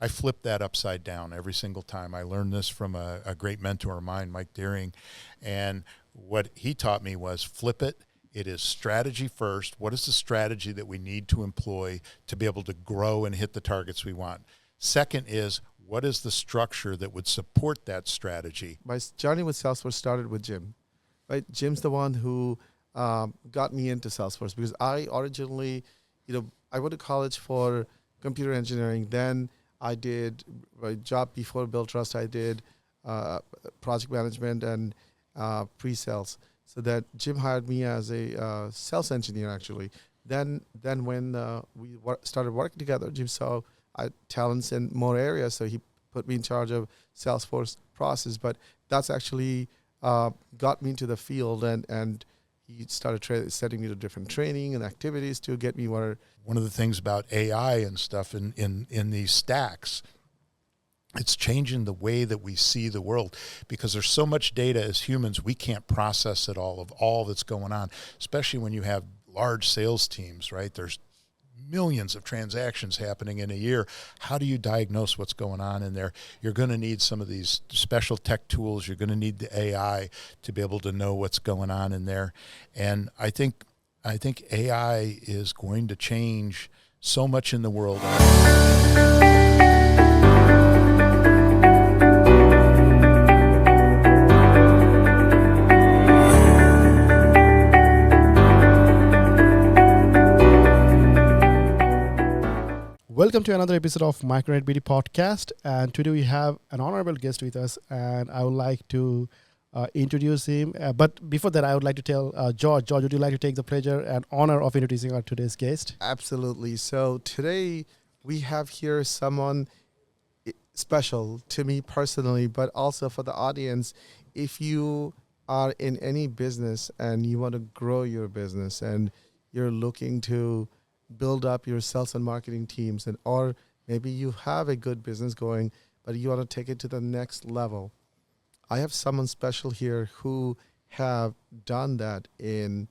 I flip that upside down every single time. I learned this from a great mentor of mine, Mike Deering, and what he taught me was flip it. It is strategy first. What is the strategy that we need to employ to be able to grow and hit the targets we want? Second is, what is the structure that would support that strategy? My journey with Salesforce started with Jim, right? Jim's the one who got me into Salesforce because I originally, I went to college for computer engineering. Then I did my job before Bill Trust. I did project management and pre-sales. So that Jim hired me as a sales engineer, actually. Then when we started working together, Jim saw talents in more areas, so he put me in charge of Salesforce process. But that's actually got me into the field, and he started setting me to different training and activities to get me where. One of the things about AI and stuff in these stacks, it's changing the way that we see the world because there's so much data as humans, we can't process it all that's going on, especially when you have large sales teams, right? There's millions of transactions happening in a year. How do you diagnose what's going on in there? You're going to need some of these special tech tools. You're going to need the AI to be able to know what's going on in there. And I think AI is going to change so much in the world. Welcome to another episode of Micronetbd podcast, and today we have an honorable guest with us, and I would like to introduce him. But before that, I would like to tell George, would you like to take the pleasure and honor of introducing our today's guest? Absolutely. So today we have here someone special to me personally, but also for the audience. If you are in any business and you want to grow your business and you're looking to build up your sales and marketing teams, or maybe you have a good business going, but you want to take it to the next level. I have someone special here who have done that in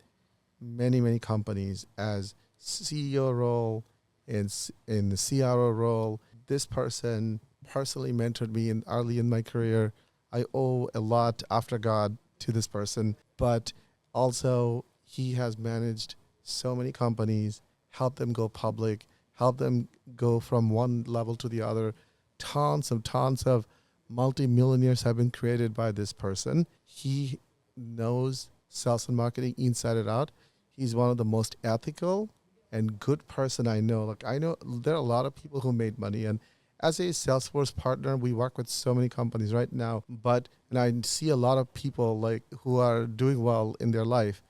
many, many companies as CEO role, in the CRO role. This person personally mentored me early in my career. I owe a lot after God to this person, but also he has managed so many companies, help them go public, help them go from one level to the other. Tons of multi-millionaires have been created by this person. He knows sales and marketing inside and out. He's one of the most ethical and good person I know. I know there are a lot of people who made money, and as a Salesforce partner, we work with so many companies right now, and I see a lot of people who are doing well in their life.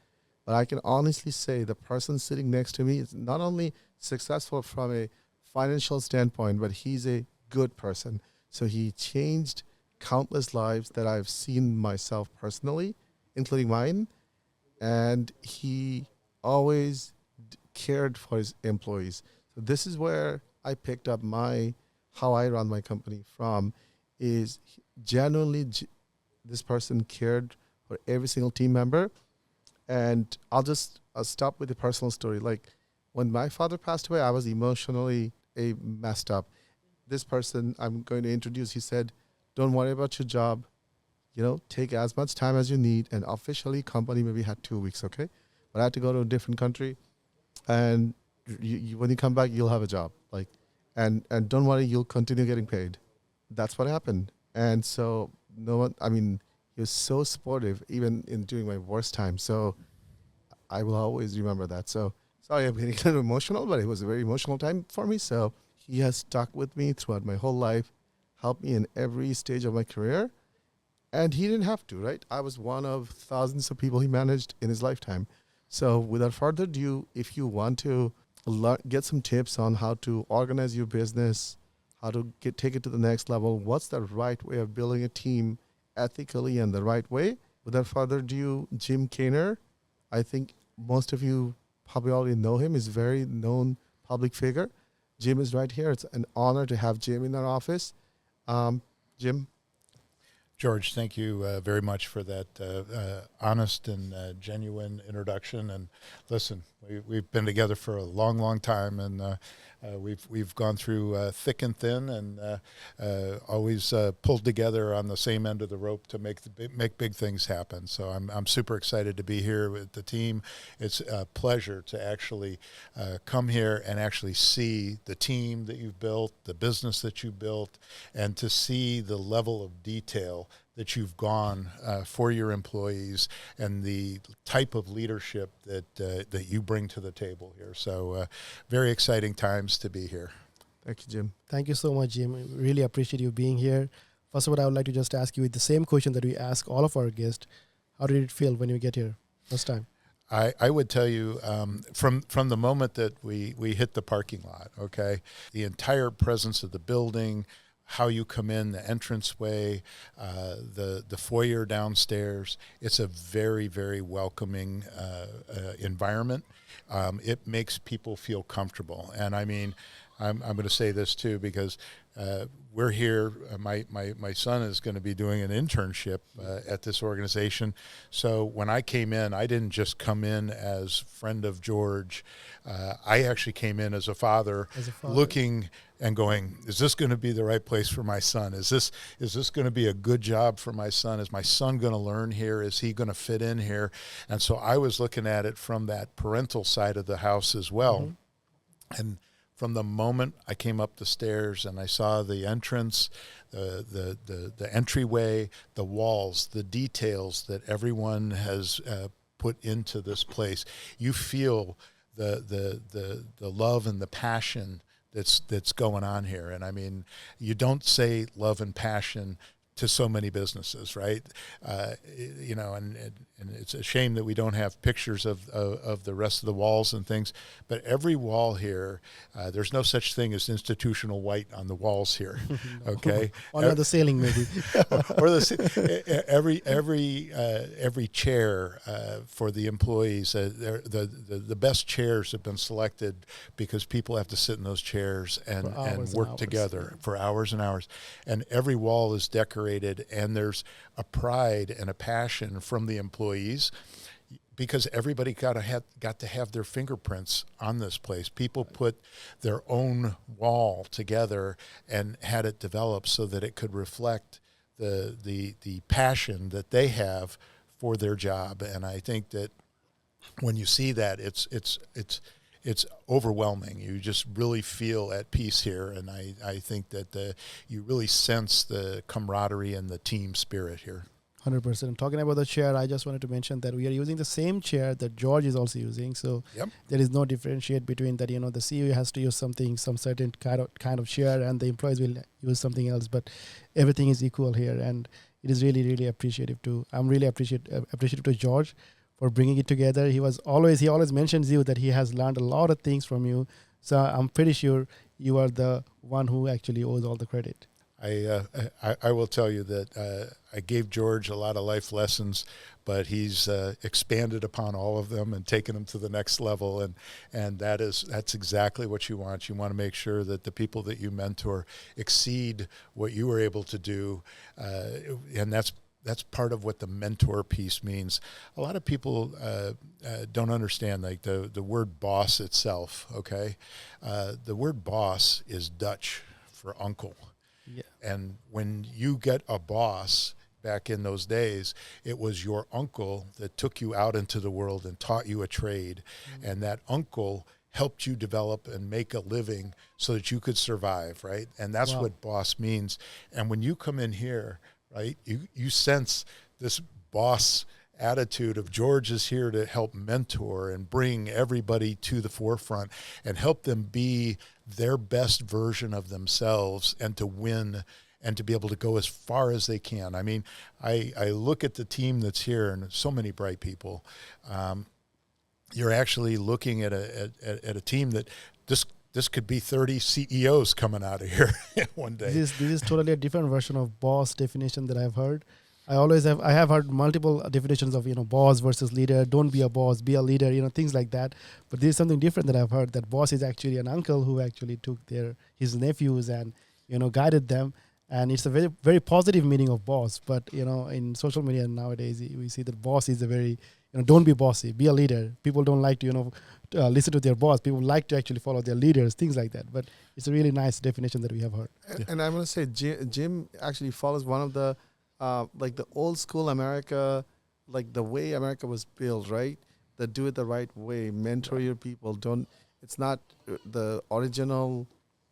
But I can honestly say the person sitting next to me is not only successful from a financial standpoint, but he's a good person. So he changed countless lives that I've seen myself personally, including mine. And he always cared for his employees. So this is where I picked up how I run my company from, is genuinely this person cared for every single team member. And I'll stop with a personal story. When my father passed away, I was emotionally messed up. This person I'm going to introduce, he said, don't worry about your job. Take as much time as you need. And officially, company maybe had 2 weeks, okay? But I had to go to a different country. And when you come back, you'll have a job. And don't worry, you'll continue getting paid. That's what happened. And so he was so supportive, even during my worst time. So I will always remember that. So sorry, I'm getting a little emotional, but it was a very emotional time for me. So he has stuck with me throughout my whole life, helped me in every stage of my career. And he didn't have to, right? I was one of thousands of people he managed in his lifetime. So without further ado, if you want to get some tips on how to organize your business, how to take it to the next level, what's the right way of building a team ethically and the right way. Without further ado, Jim Kanir. I think most of you probably already know him. He's a very known public figure. Jim is right here. It's an honor to have Jim in our office. Jim. George, thank you very much for that honest and genuine introduction. And listen, we've been together for a long, long time, and we've gone through thick and thin, and always pulled together on the same end of the rope to make big things happen. So I'm super excited to be here with the team. It's a pleasure to actually come here and actually see the team that you've built, the business that you built, and to see the level of detail that you've gone for your employees and the type of leadership that you bring to the table here. So very exciting times to be here. Thank you, Jim. Thank you so much, Jim. I really appreciate you being here. First of all, I would like to just ask you the same question that we ask all of our guests. How did it feel when you get here first time? I would tell you from the moment that we hit the parking lot, okay, the entire presence of the building, how you come in, the entranceway, the foyer downstairs. It's a very, very welcoming environment. It makes people feel comfortable. And I mean, I'm going to say this too, because we're here. My son is going to be doing an internship at this organization. So when I came in, I didn't just come in as friend of George. I actually came in as a father, looking and going, is this going to be the right place for my son? Is this going to be a good job for my son? Is my son going to learn here? Is he going to fit in here? And so I was looking at it from that parental side of the house as well. Mm-hmm. And from the moment I came up the stairs and I saw the entrance, the entryway, the walls, the details that everyone has put into this place, you feel the love and the passion that's going on here. And I mean, you don't say love and passion to so many businesses, right? You know, and it's a shame that we don't have pictures of the rest of the walls and things, but every wall here, there's no such thing as institutional white on the walls here, okay? On the ceiling maybe. Or every chair for the employees, the best chairs have been selected because people have to sit in those chairs and work together for hours and hours. And every wall is decorated, and there's a pride and a passion from the employees because everybody got to have their fingerprints on this place. People put their own wall together and had it developed so that it could reflect the passion that they have for their job. And I think that when you see that, it's overwhelming. You just really feel at peace here, and I think that you really sense the camaraderie and the team spirit here. 100%. Talking about the chair, I just wanted to mention that we are using the same chair that George is also using. So there is no differentiate between that. You know, the CEO has to use some certain kind of chair, and the employees will use something else. But everything is equal here, and it is really, really appreciative too. I'm really appreciative to George for bringing it together. He always mentions you that he has learned a lot of things from you. So I'm pretty sure you are the one who actually owes all the credit. I will tell you that I gave George a lot of life lessons, but he's expanded upon all of them and taken them to the next level. And that's exactly what you want. You want to make sure that the people that you mentor exceed what you were able to do. And that's part of what the mentor piece means. A lot of people don't understand like the word boss itself, okay? The word boss is Dutch for uncle. Yeah. And when you get a boss back in those days, it was your uncle that took you out into the world and taught you a trade. Mm-hmm. And that uncle helped you develop and make a living so that you could survive, right? And that's what boss means. And when you come in here, right, you sense this boss attitude of George is here to help mentor and bring everybody to the forefront and help them be their best version of themselves and to win and to be able to go as far as they can. I mean, I look at the team that's here and so many bright people. You're actually looking at a team that this could be 30 CEOs coming out of here one day. This is totally a different version of boss definition that I've heard. I have heard multiple definitions of, boss versus leader. Don't be a boss, be a leader, things like that. But this is something different that I've heard, that boss is actually an uncle who actually took his nephews and, guided them. And it's a very, very positive meaning of boss. But, in social media nowadays, we see that boss is a very, don't be bossy, be a leader. People don't like to, listen to their boss. People like to actually follow their leaders, things like that. But it's a really nice definition that we have heard. And I'm going to say Jim actually follows one of the, like the old school America, like the way America was built, right? That do it the right way, mentor your people. It's not the original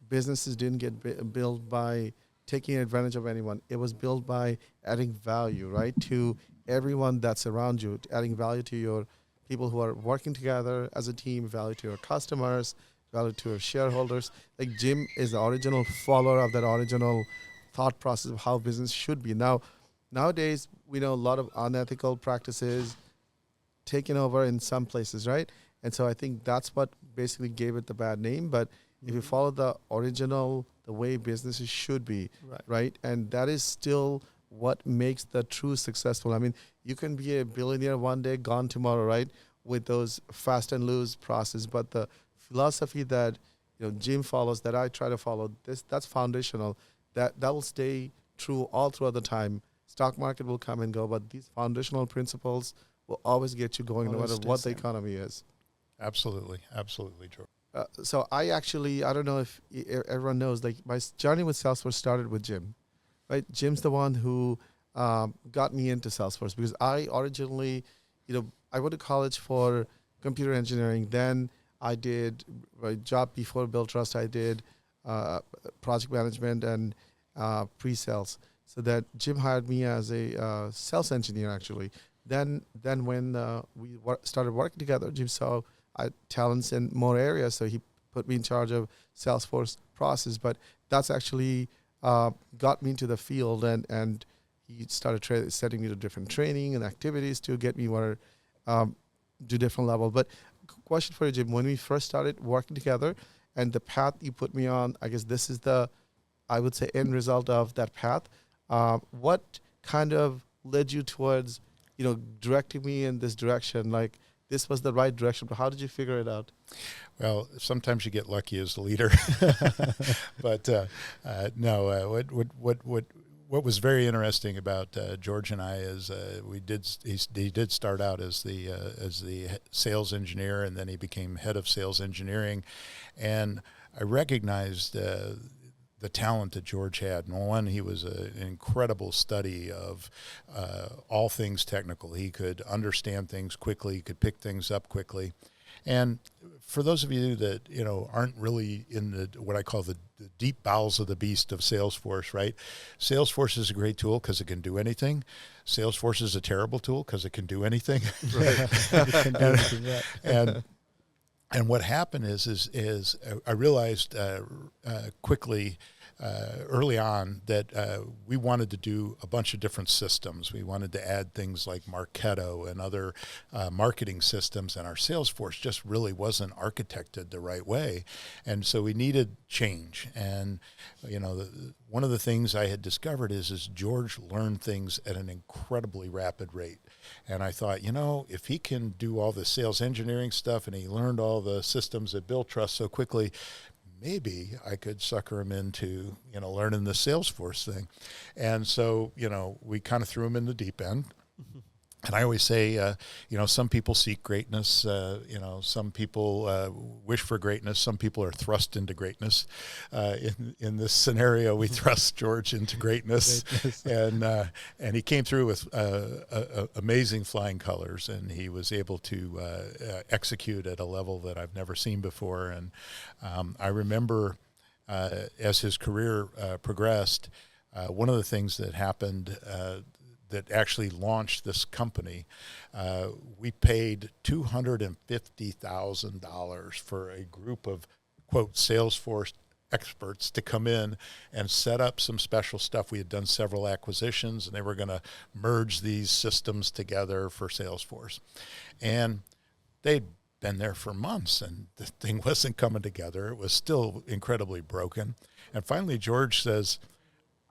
businesses didn't get built by taking advantage of anyone. It was built by adding value, right? To everyone that's around you, adding value to your people who are working together as a team, value to your customers, value to your shareholders. Like Jim is the original follower of that original thought process of how business should be. Nowadays, we know a lot of unethical practices taken over in some places, right? And so I think that's what basically gave it the bad name. But if you follow the original, the way businesses should be, right? And that is still what makes the true successful. I mean, you can be a billionaire one day, gone tomorrow, right? With those fast and loose process. But the philosophy that Jim follows, that I try to follow, that's foundational. That will stay true all throughout the time. Stock market will come and go, but these foundational principles will always get you going, no matter what the economy is. Absolutely, George. So I don't know if everyone knows, like my journey with Salesforce started with Jim, right? Jim's the one who got me into Salesforce because I originally, I went to college for computer engineering. Then I did my job before Bill Trust. I did project management and pre-sales. So that Jim hired me as a sales engineer actually. Then when we started working together, Jim saw talents in more areas, so he put me in charge of Salesforce process. But that's actually got me into the field, and he started setting me to different training and activities to get me where do different level. But question for you, Jim, when we first started working together and the path you put me on, I guess this is the, I would say, end result of that path. What kind of led you towards, directing me in this direction? Like, this was the right direction, but how did you figure it out? Well, sometimes you get lucky as the leader, but no. What was very interesting about George and I is he did start out as the sales engineer, and then he became head of sales engineering, and I recognized the talent that George had. And one, he was an incredible study of all things technical. He could understand things quickly, he could pick things up quickly. And for those of you that aren't really in the what I call the deep bowels of the beast of Salesforce, right? Salesforce is a great tool because it can do anything. Salesforce is a terrible tool because it can do anything. And what happened is I realized quickly early on that we wanted to do a bunch of different systems. We wanted to add things like Marketo and other marketing systems, and our Salesforce just really wasn't architected the right way. And so we needed change. And, one of the things I had discovered is George learned things at an incredibly rapid rate. And I thought, if he can do all the sales engineering stuff and he learned all the systems at Bill Trust so quickly, maybe I could sucker him into, learning the Salesforce thing. And so, we kind of threw him in the deep end. And I always say, some people seek greatness. Some people wish for greatness. Some people are thrust into greatness. In this scenario, we thrust George into greatness, and he came through with amazing flying colors, and he was able to execute at a level that I've never seen before. And I remember as his career progressed, one of the things that happened that actually launched this company, we paid $250,000 for a group of, quote, Salesforce experts to come in and set up some special stuff. We had done several acquisitions, and they were going to merge these systems together for Salesforce. And they'd been there for months, and the thing wasn't coming together. It was still incredibly broken. And finally, George says,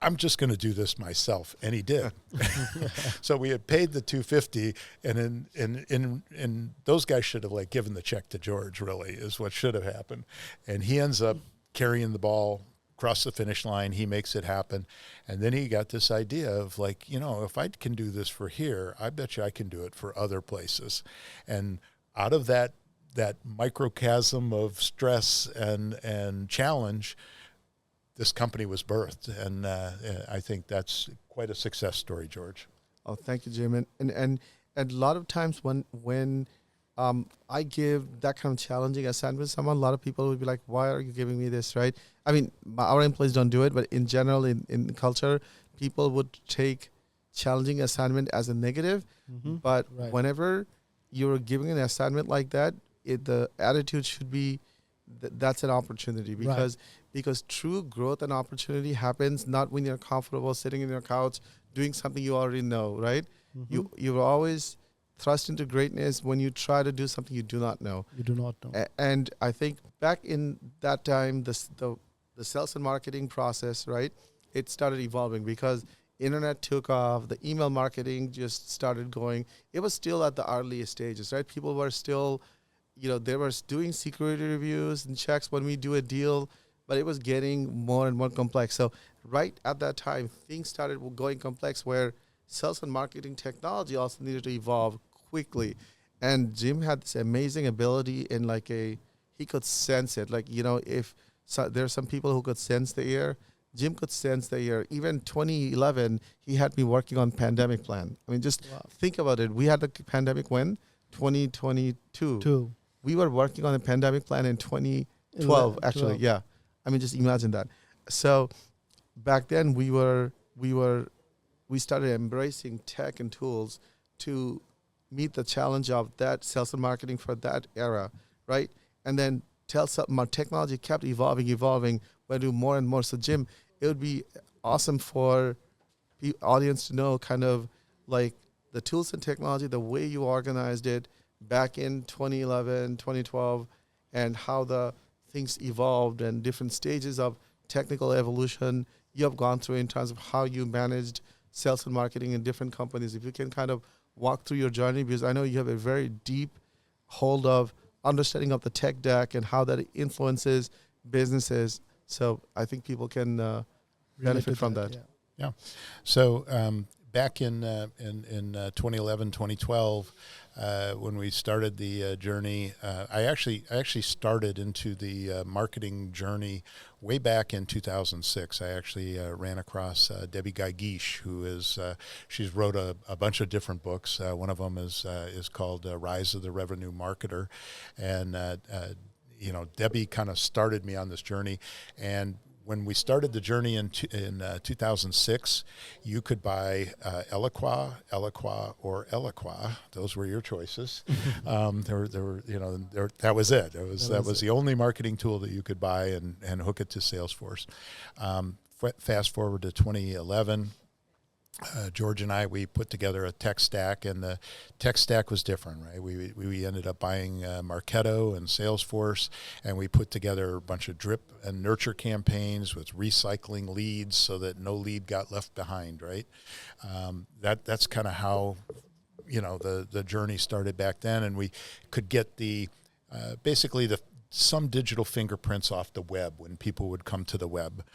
I'm just going to do this myself, and he did. So we had paid the $250, and those guys should have given the check to George. Really, is what should have happened, and he ends up carrying the ball cross the finish line. He makes it happen. And then he got this idea of like, if I can do this for here, I bet you I can do it for other places. And out of that microcosm of stress and challenge, this company was birthed. And I think that's quite a success story, George. Oh, thank you, Jim. And a lot of times when I give that kind of challenging assignment to someone, a lot of people will be like, why are you giving me this, right? I mean, our employees don't do it, but in general, in culture, people would take challenging assignment as a negative. Mm-hmm. But Right. whenever you're giving an assignment like that, the attitude should be that's an opportunity, because true growth and opportunity happens not when you're comfortable sitting in your couch doing something you already know, right? Mm-hmm. You're always thrust into greatness when you try to do something you do not know. You do not know. And I think back in that time, the sales and marketing process, right, it started evolving because internet took off, the email marketing just started going. It was still at the early stages, right? People were still, they were doing security reviews and checks when we do a deal, but it was getting more and more complex. So right at that time, things started going complex where sales and marketing technology also needed to evolve quickly. And Jim had this amazing ability in he could sense it. If there are some people who could sense the air, Jim could sense the air. Even 2011, he had me working on pandemic plan. I mean, just think about it. We had the pandemic when? 2022. We were working on a pandemic plan in 2012, actually. Yeah. I mean, just imagine that. So back then we started embracing tech and tools to meet the challenge of that sales and marketing for that era, right? And then technology kept evolving, we do more and more. So Jim, it would be awesome for the audience to know kind of like the tools and technology, the way you organized it back in 2011, 2012, and how the things evolved and different stages of technical evolution you have gone through in terms of how you managed sales and marketing in different companies. If you can kind of walk through your journey, because I know you have a very deep hold of understanding of the tech deck and how that influences businesses. So I think people can benefit from that. Yeah. So back in 2011, 2012, when we started the journey, I actually started into the marketing journey way back in 2006. I actually ran across Debbie Guy-Guiche, who is she's wrote a bunch of different books. One of them is called Rise of the Revenue Marketer, and Debbie kind of started me on this journey. And when we started the journey in 2006, you could buy Eloqua, or Eloqua. Those were your choices. That was it. That was the only marketing tool that you could buy and hook it to Salesforce. Fast forward to 2011. George and we put together a tech stack, and the tech stack was different, right? We ended up buying Marketo and Salesforce, and we put together a bunch of drip and nurture campaigns with recycling leads so that no lead got left behind, right? That's kind of how, the journey started back then, and we could get basically some digital fingerprints off the web when people would come to the web.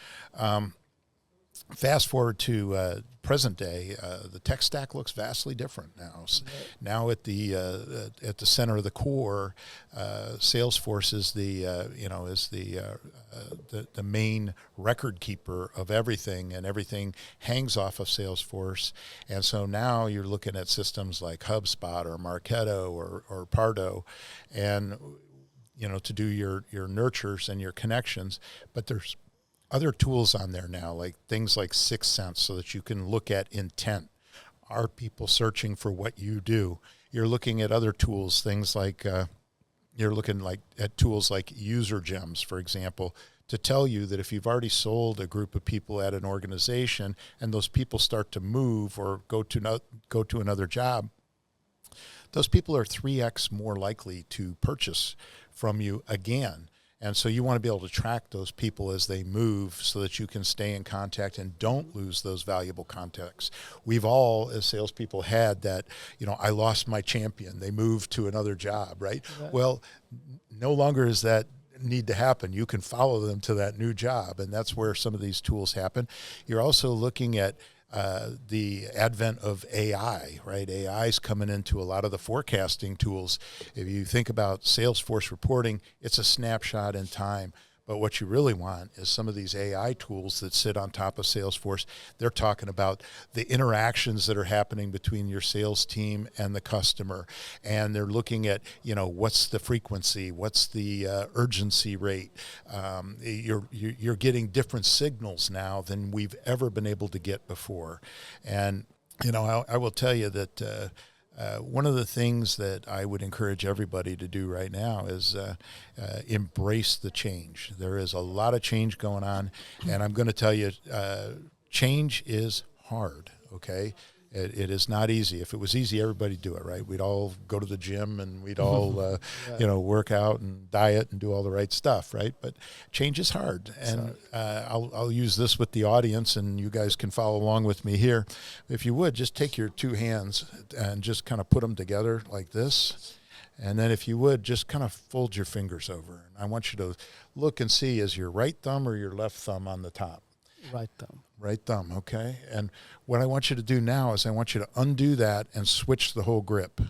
Fast forward to present day, the tech stack looks vastly different now. Now at the center of the core, Salesforce is the main record keeper of everything, and everything hangs off of Salesforce. And so now you're looking at systems like HubSpot or Marketo or Pardo, and to do your nurtures and your connections. But there's other tools on there now, like things like 6 Sense, so that you can look at intent. Are people searching for what you do? You're looking at other tools, things like you're looking at tools like User Gems, for example, to tell you that if you've already sold a group of people at an organization and those people start to move or go to another job, those people are 3x more likely to purchase from you again. And so you want to be able to track those people as they move so that you can stay in contact and don't lose those valuable contacts. We've all, as salespeople, had that, I lost my champion. They moved to another job, right? Well, no longer is that need to happen. You can follow them to that new job, and that's where some of these tools happen. You're also looking at the advent of AI, right? AI is coming into a lot of the forecasting tools. If you think about Salesforce reporting, it's a snapshot in time. But what you really want is some of these AI tools that sit on top of Salesforce. They're talking about the interactions that are happening between your sales team and the customer. And they're looking at, what's the frequency, what's the urgency rate. You're getting different signals now than we've ever been able to get before. And, I will tell you that one of the things that I would encourage everybody to do right now is embrace the change. There is a lot of change going on, and I'm going to tell you, change is hard, okay? It is not easy. If it was easy, everybody'd do it, right? We'd all go to the gym and we'd all, work out and diet and do all the right stuff, right? But change is hard. And I'll use this with the audience, and you guys can follow along with me here. If you would, just take your two hands and just kind of put them together like this. And then if you would, just kind of fold your fingers over. And I want you to look and see, is your right thumb or your left thumb on the top? Right thumb. Right thumb, okay? And what I want you to do now is I want you to undo that and switch the whole grip.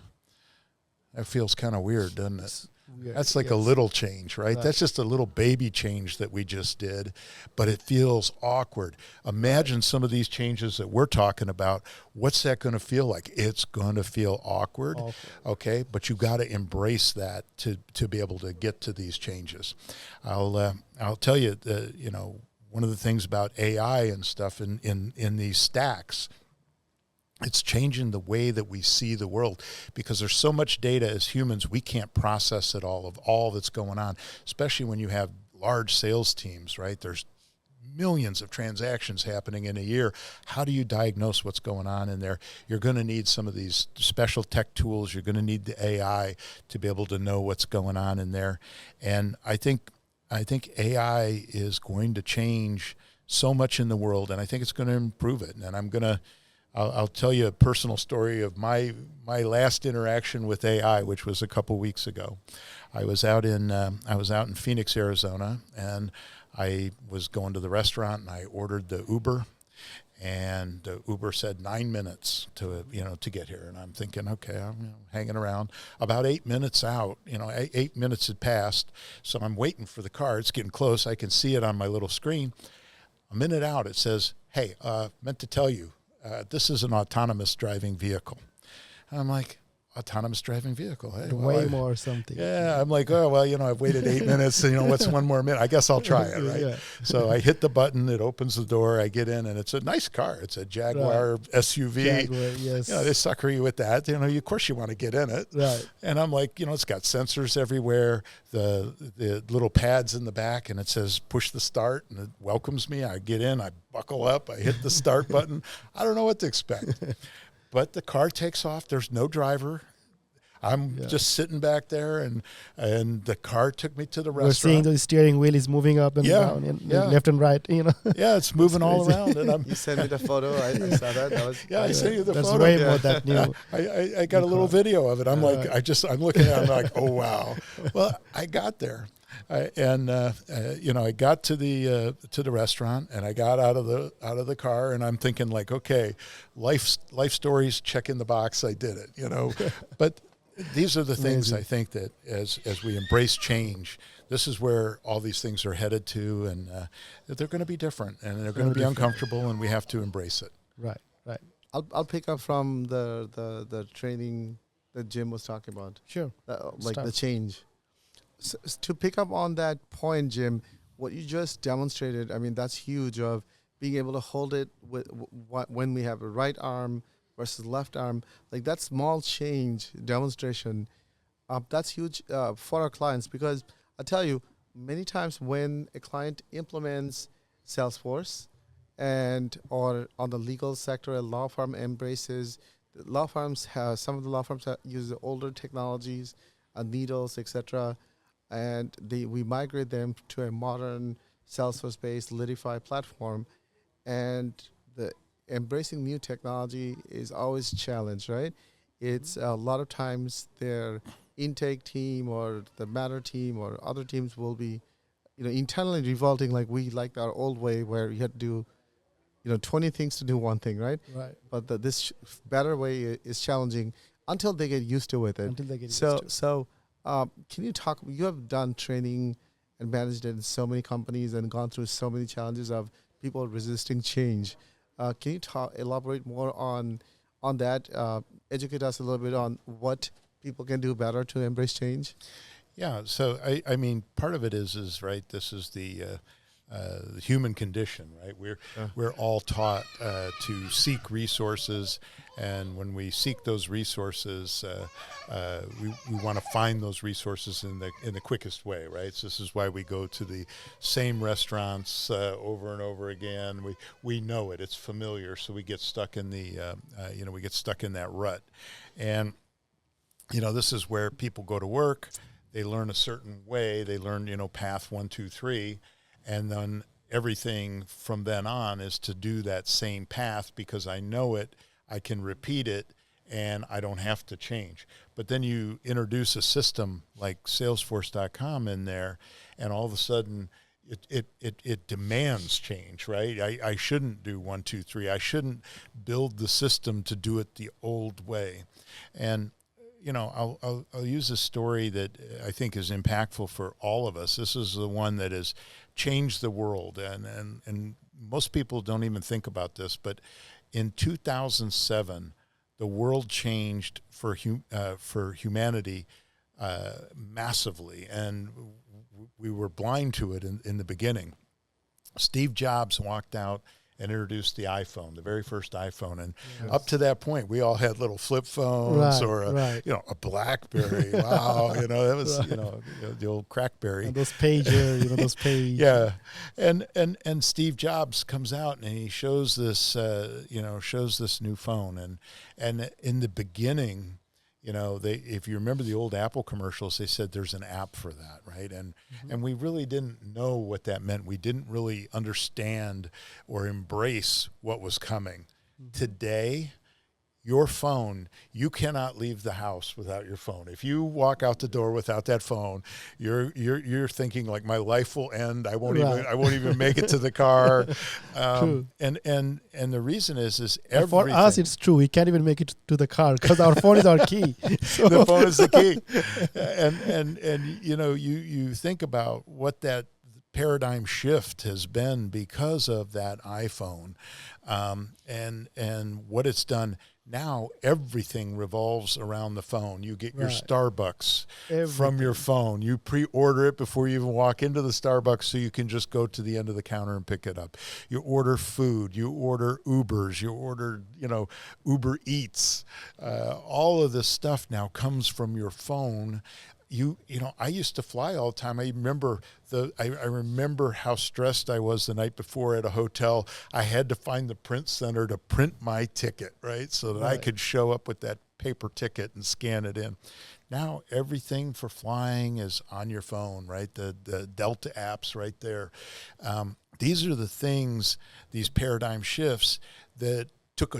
That feels kind of weird, doesn't it? Weird. That's like a little change, right? That's just a little baby change that we just did, but it feels awkward. Imagine some of these changes that we're talking about. What's that going to feel like? It's going to feel awkward, okay? But you got to embrace that to be able to get to these changes. I'll tell you, one of the things about AI and stuff in these stacks, it's changing the way that we see the world, because there's so much data as humans, we can't process it all of all that's going on, especially when you have large sales teams, right? There's millions of transactions happening in a year. How do you diagnose what's going on in there? You're going to need some of these special tech tools. You're going to need the AI to be able to know what's going on in there. And I think AI is going to change so much in the world, and I think it's going to improve it. And I'll tell you a personal story of my last interaction with AI, which was a couple weeks ago. I was out in Phoenix, Arizona, and I was going to the restaurant, and I ordered the Uber. And Uber said 9 minutes to get here. And I'm thinking, okay, I'm hanging around. About 8 minutes out, 8 minutes had passed. So I'm waiting for the car. It's getting close. I can see it on my little screen. A minute out, it says, hey, meant to tell you, this is an autonomous driving vehicle. And I'm like, autonomous driving vehicle. Hey, Waymo or something. Yeah, I'm like, oh, well, I've waited 8 minutes, and what's one more minute? I guess I'll try it, right? Yeah. So I hit the button, it opens the door, I get in, and it's a nice car. It's a Jaguar SUV. Jaguar, yes. They sucker you with that. Of course you want to get in it. Right. And I'm like, it's got sensors everywhere, the little pads in the back, and it says push the start, and it welcomes me. I get in, I buckle up, I hit the start button. I don't know what to expect. But the car takes off. There's no driver. I'm just sitting back there, and the car took me to the restaurant. We're seeing the steering wheel is moving up and down, and left and right. Yeah, it's moving all around. And you sent me the photo. I saw that. I sent you the That's photo. way more that new. I got a little video of it. I'm like, I'm looking at it. I'm like, oh wow. Well, I got there. I got to the restaurant, and I got out of the car, and I'm thinking like, okay, life stories, check in the box. I did it, but these are the things I think that as we embrace change, this is where all these things are headed to, and they're going to be different, and they're going to be uncomfortable, and we have to embrace it. Right. I'll pick up from the training that Jim was talking about. Sure. The change. So, to pick up on that point, Jim, what you just demonstrated, I mean, that's huge, of being able to hold it when we have a right arm versus left arm. Like that small change demonstration, that's huge for our clients, because I tell you, many times when a client implements Salesforce or on the legal sector, a law firm embraces, law firms have, some of the law firms use the older technologies, needles, etc., and we migrate them to a modern Salesforce-based Litify platform, and the embracing new technology is always a challenge, right? It's a lot of times they're intake team or the matter team or other teams will be, internally revolting like we like our old way where you had to do, 20 things to do one thing, right? Right. But this better way is challenging until they get used to it. Until they get used So, to it. so can you talk? You have done training and managed it in so many companies and gone through so many challenges of people resisting change. Can you elaborate more on that? Educate us a little bit on what people can do better to embrace change. Yeah, so I mean, part of it is right. This is the human condition, right? We're all taught to seek resources, and when we seek those resources, we want to find those resources in the quickest way, right? So this is why we go to the same restaurants over and over again. We know it; it's familiar, so we get stuck in we get stuck in that rut, and this is where people go to work. They learn a certain way. They learn, path 1, 2, 3, and then everything from then on is to do that same path because I know it, I can repeat it, and I don't have to change. But then you introduce a system like Salesforce.com in there, and all of a sudden it demands change, right? I shouldn't do 1, 2, 3. I shouldn't build the system to do it the old way. And I'll use a story that I think is impactful for all of us. This is the one that has changed the world, and most people don't even think about this. But in 2007, the world changed for humanity massively, and we were blind to it in the beginning. Steve Jobs walked out and introduced the iPhone, the very first iPhone. And up to that point, we all had little flip phones or a BlackBerry. Wow, that was the old Crackberry. And those pager, those page. Yeah, and Steve Jobs comes out and he shows this new phone, and in the beginning, if you remember the old Apple commercials, they said there's an app for that, right? And we really didn't know what that meant. We didn't really understand or embrace what was coming. Today, your phone, you cannot leave the house without your phone. If you walk out the door without that phone, you're thinking like my life will end. I won't even make it to the car. And the reason is everything. For us, it's true. We can't even make it to the car because our phone is our key. So. The phone is the key. And you think about what that paradigm shift has been because of that iPhone, and what it's done. Now everything revolves around the phone. You get your Starbucks from your phone. You pre-order it before you even walk into the Starbucks so you can just go to the end of the counter and pick it up. You order food. You order Ubers. You order, Uber Eats. All of this stuff now comes from your phone. I used to fly all the time. I remember how stressed I was the night before at a hotel. I had to find the print center to print my ticket, right? So that I could show up with that paper ticket and scan it in. Now everything for flying is on your phone, right? The Delta apps right there. These are the things, these paradigm shifts that took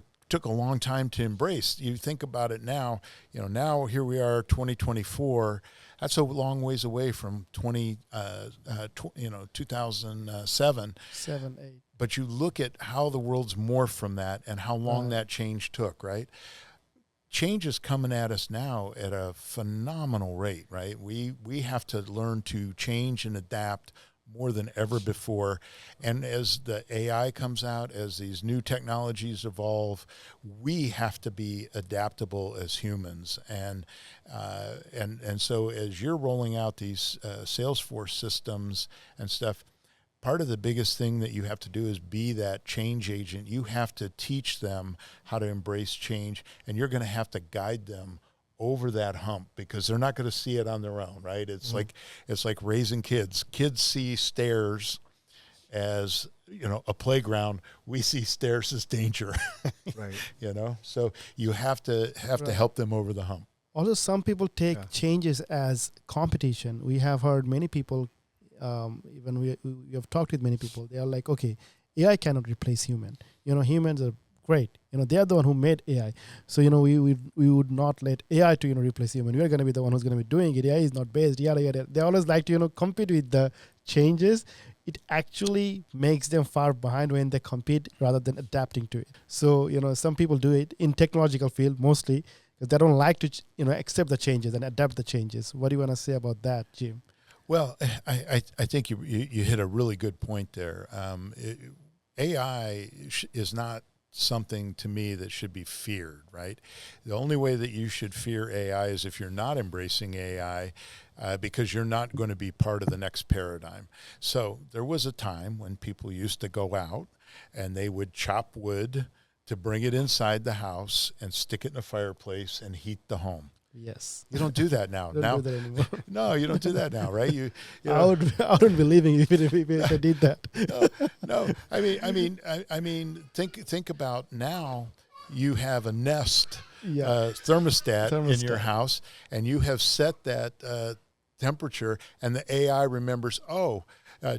a long time to embrace. You think about it now, now here we are, 2024. That's a long ways away from 2007. 7, 8. But you look at how the world's morphed from that and how long that change took, right? Change is coming at us now at a phenomenal rate, right? We have to learn to change and adapt more than ever before. And as the AI comes out, as these new technologies evolve, we have to be adaptable as humans. And so as you're rolling out these Salesforce systems and stuff, part of the biggest thing that you have to do is be that change agent. You have to teach them how to embrace change, and you're going to have to guide them over that hump because they're not going to see it on their own, right? It's like raising kids. Kids see stairs as, a playground. We see stairs as danger, right? So you have to help them over the hump. Also, some people take changes as competition. We have heard many people, even we have talked with many people. They are like, okay, AI cannot replace human. Humans are great. They are the one who made AI. So, we would not let AI to, replace human. We are going to be the one who's going to be doing it. AI is not based, yada, yada. They always like to, compete with the changes. It actually makes them far behind when they compete rather than adapting to it. So, some people do it in technological field mostly because they don't like to, accept the changes and adapt the changes. What do you want to say about that, Jim? Well, I think you hit a really good point there. AI is not something to me that should be feared, right? The only way that you should fear AI is if you're not embracing AI because you're not going to be part of the next paradigm. So there was a time when people used to go out and they would chop wood to bring it inside the house and stick it in a fireplace and heat the home. Yes. You don't do that now. Don't do that anymore. No, you don't do that now, right? You I wouldn't be leaving if I did that. No. I mean, think about now. You have a Nest thermostat in your house, and you have set that temperature, and the AI remembers.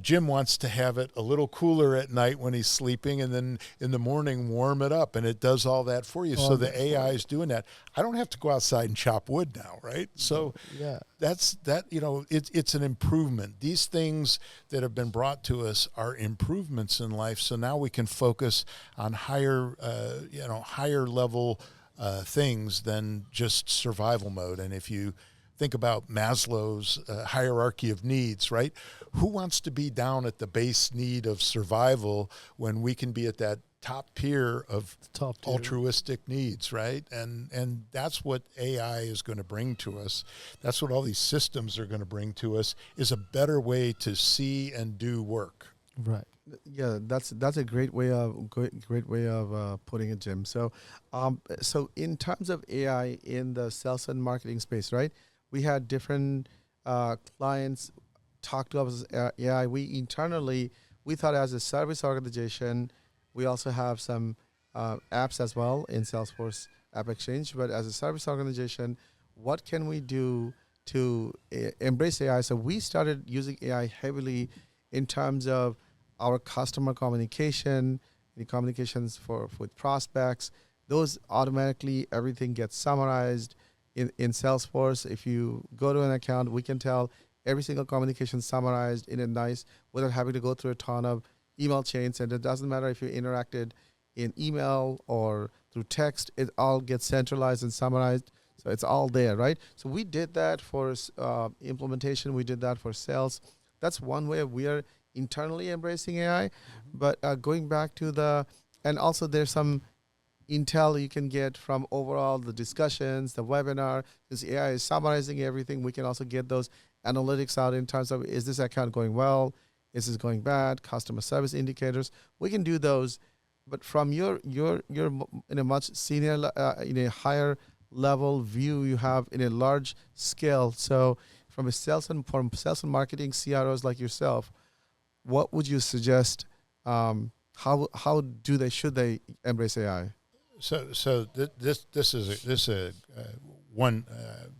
Jim wants to have it a little cooler at night when he's sleeping, and then in the morning warm it up, and it does all that for you. So the AI is doing that. I don't have to go outside and chop wood now, right? So that's that. It's an improvement. These things that have been brought to us are improvements in life. So now we can focus on higher level things than just survival mode. And if you think about Maslow's hierarchy of needs, right? Who wants to be down at the base need of survival when we can be at that top tier of altruistic needs, right? And that's what AI is going to bring to us. That's what all these systems are going to bring to us, is a better way to see and do work. Right. Yeah, that's a great way of putting it, Jim. So, so in terms of AI in the sales and marketing space, right? We had different clients talk to us AI. We internally, we thought as a service organization, we also have some apps as well in Salesforce App Exchange. But as a service organization, what can we do to embrace AI? So we started using AI heavily in terms of our customer communication, the communications with prospects. Those automatically, everything gets summarized in Salesforce. If you go to an account, we can tell every single communication summarized in a nice, without having to go through a ton of email chains. And it doesn't matter if you interacted in email or through text, it all gets centralized and summarized. So it's all there, right? So we did that for implementation. We did that for sales. That's one way we are internally embracing AI. But going back to and also there's some intel you can get from overall the discussions, the webinar. Since AI is summarizing everything, we can also get those analytics out in terms of, is this account going well? Is this going bad? Customer service indicators. We can do those. But from your in a much senior, in a higher level view, you have in a large scale. So from sales and marketing CROs like yourself, what would you suggest? How should they embrace AI? So this is a one.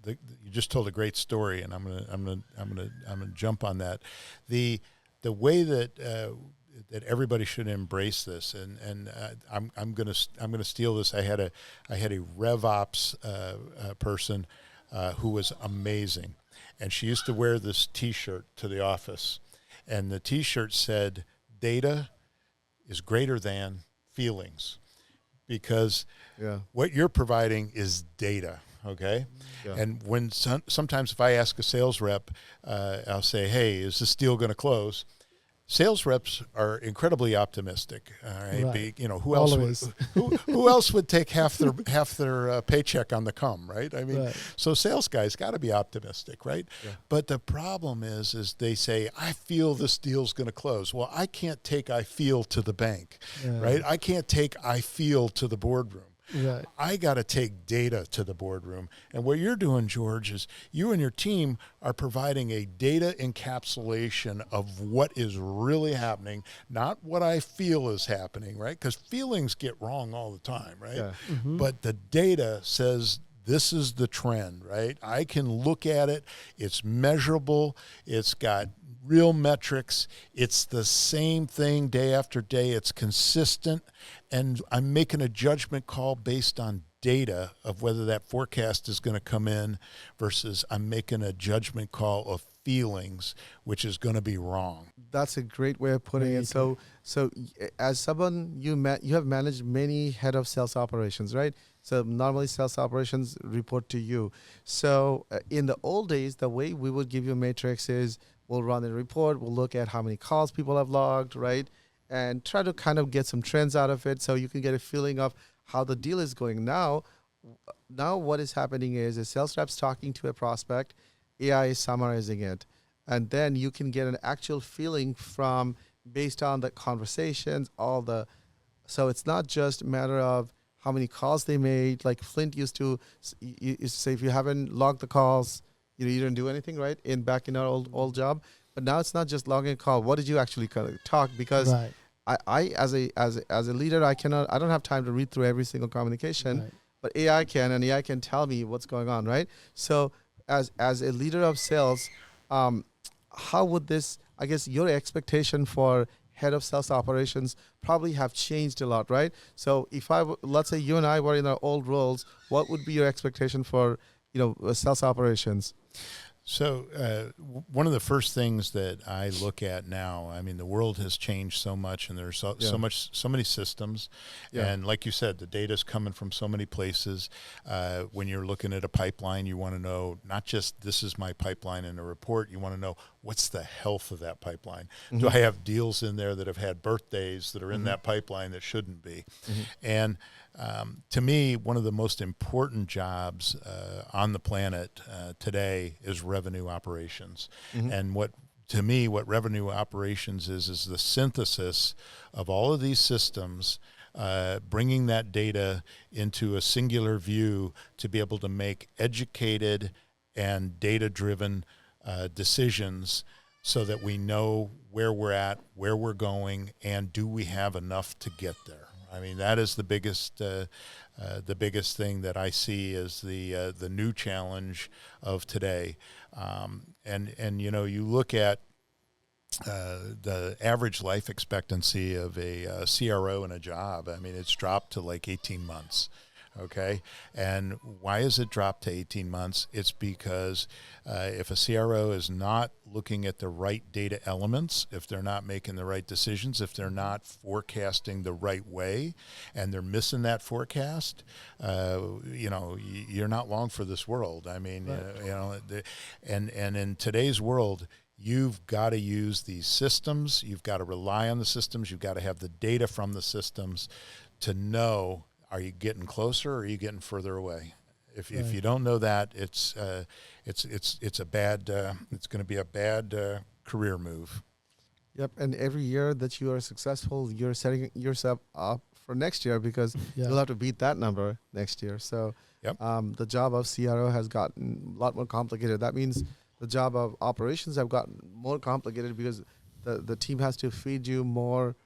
You just told a great story, and I'm gonna jump on that. The way that everybody should embrace this, and I'm gonna steal this. I had a RevOps person who was amazing, and she used to wear this T-shirt to the office, and the T-shirt said, "Data is greater than feelings." Because what you're providing is data, okay? Yeah. And when sometimes if I ask a sales rep, I'll say, "Hey, is this deal going to close?" Sales reps are incredibly optimistic. All right, right. Who else would take half their paycheck on the come, right? I mean, So sales guys got to be optimistic, right? Yeah. But the problem is they say, "I feel this deal's going to close." Well, I can't take "I feel" to the bank, right? I can't take "I feel" to the boardroom. Right. I got to take data to the boardroom. And what you're doing, George, is you and your team are providing a data encapsulation of what is really happening, not what I feel is happening, right? Because feelings get wrong all the time, right? Yeah. Mm-hmm. But the data says this is the trend, right? I can look at it. It's measurable. It's got real metrics. It's the same thing day after day. It's consistent, and I'm making a judgment call based on data of whether that forecast is going to come in versus I'm making a judgment call of feelings, which is going to be wrong. That's a great way of putting it. So as someone, you have managed many head of sales operations, right? So normally sales operations report to you. So in the old days, the way we would give you a matrix is we'll run a report, we'll look at how many calls people have logged, right? And try to kind of get some trends out of it so you can get a feeling of how the deal is going. Now what is happening is a sales rep's talking to a prospect, AI is summarizing it, and then you can get an actual feeling from based on the conversations, so it's not just a matter of how many calls they made. Like Flint used to say, if you haven't logged the calls, you didn't do anything, right? Back in our old job. But now it's not just logging a call. What did you actually talk? Because Right. I as a leader, I don't have time to read through every single communication, Right. but AI can, and AI can tell me what's going on, right? So as a leader of sales, how would this, I guess your expectation for head of sales operations probably have changed a lot, right? So if let's say you and I were in our old roles, what would be your expectation for, sales operations? So one of the first things that I look at now, I mean, the world has changed so much, and there's so many systems, and like you said, the data's coming from so many places. When you're looking at a pipeline, you want to know not just this is my pipeline in a report. You want to know what's the health of that pipeline. Mm-hmm. Do I have deals in there that have had birthdays that are in that pipeline that shouldn't be? Mm-hmm. And to me, one of the most important jobs on the planet today is revenue operations. Mm-hmm. And what revenue operations is the synthesis of all of these systems, bringing that data into a singular view to be able to make educated and data-driven decisions so that we know where we're at, where we're going, and do we have enough to get there. I mean, that is the biggest thing that I see as the new challenge of today. And you look at the average life expectancy of a CRO in a job. I mean, it's dropped to like 18 months. Okay. And why is it dropped to 18 months? It's because if a CRO is not looking at the right data elements, if they're not making the right decisions, if they're not forecasting the right way, and they're missing that forecast, you're not long for this world. I mean, right. And in today's world, you've got to use these systems. You've got to rely on the systems. You've got to have the data from the systems to know, are you getting closer or are you getting further away? If you don't know that, it's a bad. It's going to be a bad career move. Yep, and every year that you are successful, you're setting yourself up for next year because you'll have to beat that number next year. So the job of CRO has gotten a lot more complicated. That means the job of operations have gotten more complicated because the team has to feed you more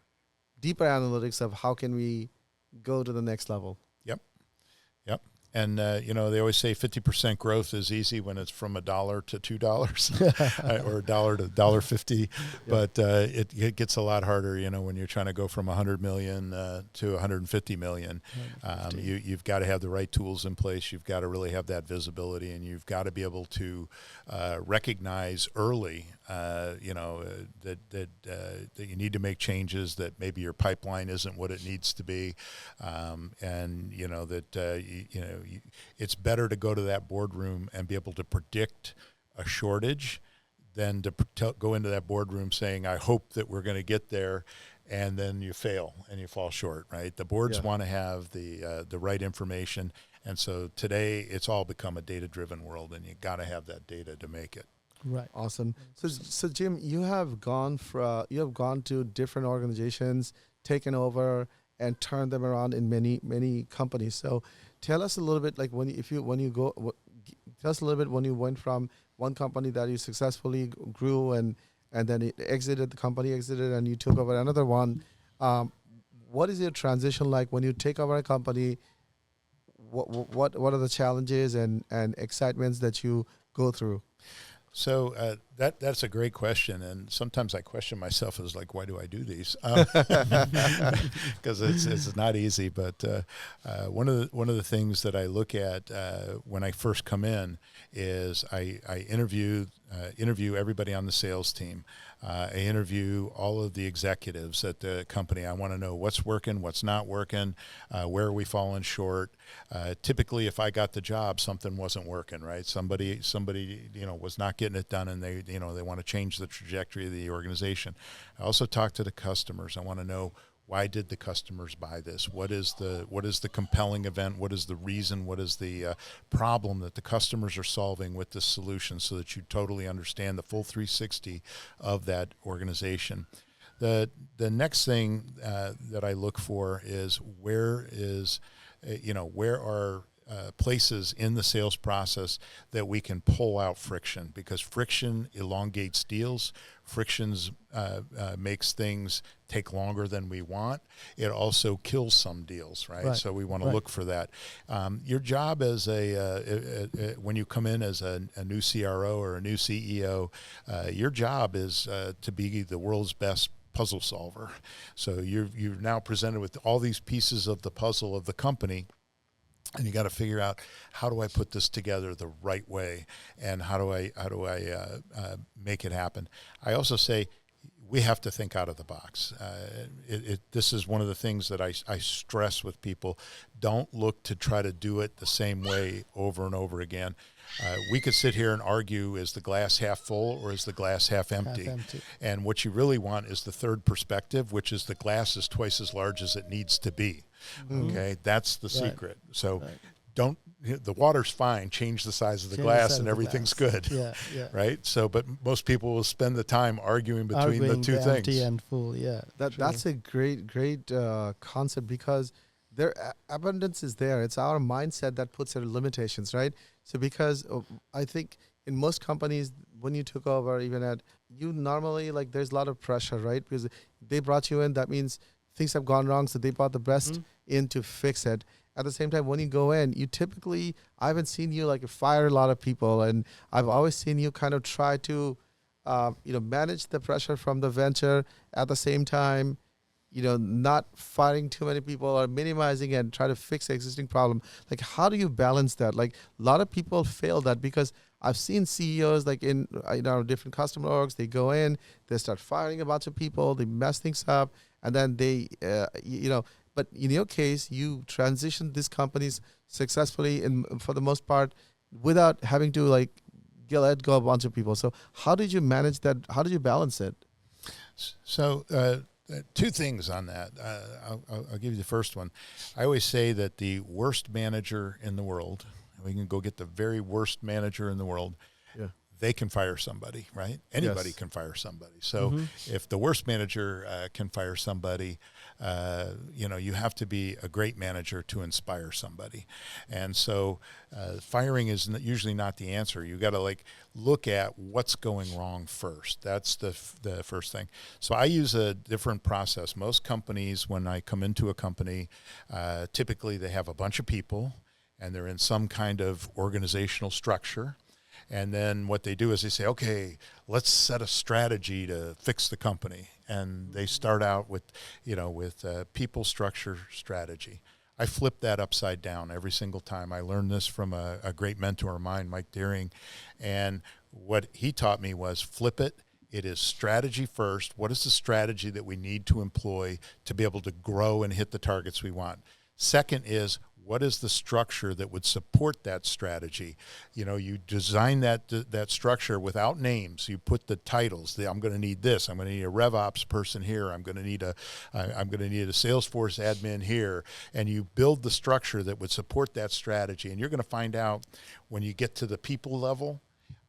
deeper analytics of how can we go to the next level. Yep. And, they always say 50% growth is easy when it's from $1 to $2 or $1 to $1.50. Yep. But it gets a lot harder, when you're trying to go from 100 million to 150 million. You've got to have the right tools in place. You've got to really have that visibility, and you've got to be able to recognize early, that you need to make changes, that maybe your pipeline isn't what it needs to be, and it's better to go to that boardroom and be able to predict a shortage than to go into that boardroom saying, I hope that we're going to get there, and then you fail and you fall short, right? The boards want to have the right information, and so today it's all become a data-driven world, and you got to have that data to make it. Right. Awesome. So Jim, you have gone to different organizations, taken over, and turned them around in many companies. So tell us a little bit, like tell us a little bit when you went from one company that you successfully grew and then the company exited, and you took over another one. What is your transition like when you take over a company? What are the challenges and excitements that you go through? So That's a great question, and sometimes I question myself as like, why do I do these? Because it's not easy. But one of the things that I look at when I first come in is I interview everybody on the sales team. I interview all of the executives at the company. I want to know what's working, what's not working, where are we falling short. Typically, if I got the job, something wasn't working, right? Somebody was not getting it done, and they want to change the trajectory of the organization. I also talk to the customers. I want to know, why did the customers buy this? What is the compelling event? What is the reason? What is the problem that the customers are solving with this solution, so that you totally understand the full 360 of that organization. The next thing that I look for is where are places in the sales process that we can pull out friction, because friction elongates deals. Frictions makes things take longer than we want. It also kills some deals, right? So we want to look for that. Your job as when you come in as a new CRO or a new CEO, your job is to be the world's best puzzle solver. So you're now presented with all these pieces of the puzzle of the company, and you got to figure out, how do I put this together the right way, and how do I make it happen? I also say we have to think out of the box. This is one of the things that I stress with people. Don't look to try to do it the same way over and over again. We could sit here and argue, is the glass half full or is the glass half empty? And what you really want is the third perspective, which is the glass is twice as large as it needs to be. Okay, that's the secret. So don't, the water's fine, change the size of the glass and everything's good. Right? So, but most people will spend the time arguing between the two things. Empty and full, That's a great concept, because their abundance is there. It's our mindset that puts their limitations, right? So because I think in most companies, when you took over, even at, you normally, like, there's a lot of pressure, right? Because they brought you in, that means things have gone wrong, so they brought the best in to fix it. At the same time, when you go in, you typically, I haven't seen you like fire a lot of people, and I've always seen you kind of try to, manage the pressure from the venture, at the same time, not firing too many people or minimizing and try to fix the existing problem. Like, how do you balance that? Like, a lot of people fail that, because I've seen CEOs like in different customer orgs, they go in, they start firing a bunch of people, they mess things up, and then they, but in your case, you transitioned these companies successfully, and for the most part, without having to like let go of a bunch of people. So how did you manage that? How did you balance it? So two things on that. I'll give you the first one. I always say that the worst manager in the world, we can go get the very worst manager in the world, they can fire somebody, right? Anybody can fire somebody. So if the worst manager can fire somebody, you have to be a great manager to inspire somebody. And so firing is usually not the answer. You got to look at what's going wrong first. That's the first thing. So I use a different process. Most companies, when I come into a company, typically they have a bunch of people, and they're in some kind of organizational structure. And then what they do is they say, okay, let's set a strategy to fix the company. And they start out with people, structure, strategy. I flip that upside down every single time. I learned this from a great mentor of mine, Mike Deering. And what he taught me was flip it. It is strategy first. What is the strategy that we need to employ to be able to grow and hit the targets we want? Second is, what is the structure that would support that strategy? You design that structure without names. You put the titles. I'm going to need this. I'm going to need a RevOps person here. I'm going to need a Salesforce admin here. And you build the structure that would support that strategy. And you're going to find out when you get to the people level,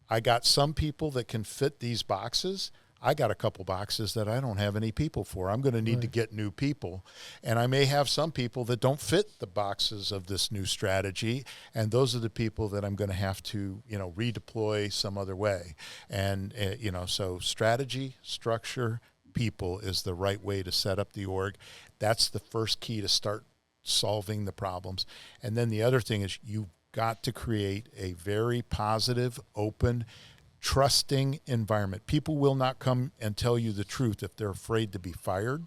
I got some people that can fit these boxes. I got a couple boxes that I don't have any people for. I'm going to need to get new people. And I may have some people that don't fit the boxes of this new strategy. And those are the people that I'm going to have to, redeploy some other way. And, so strategy, structure, people is the right way to set up the org. That's the first key to start solving the problems. And then the other thing is you've got to create a very positive, open, trusting environment. People will not come and tell you the truth if they're afraid to be fired.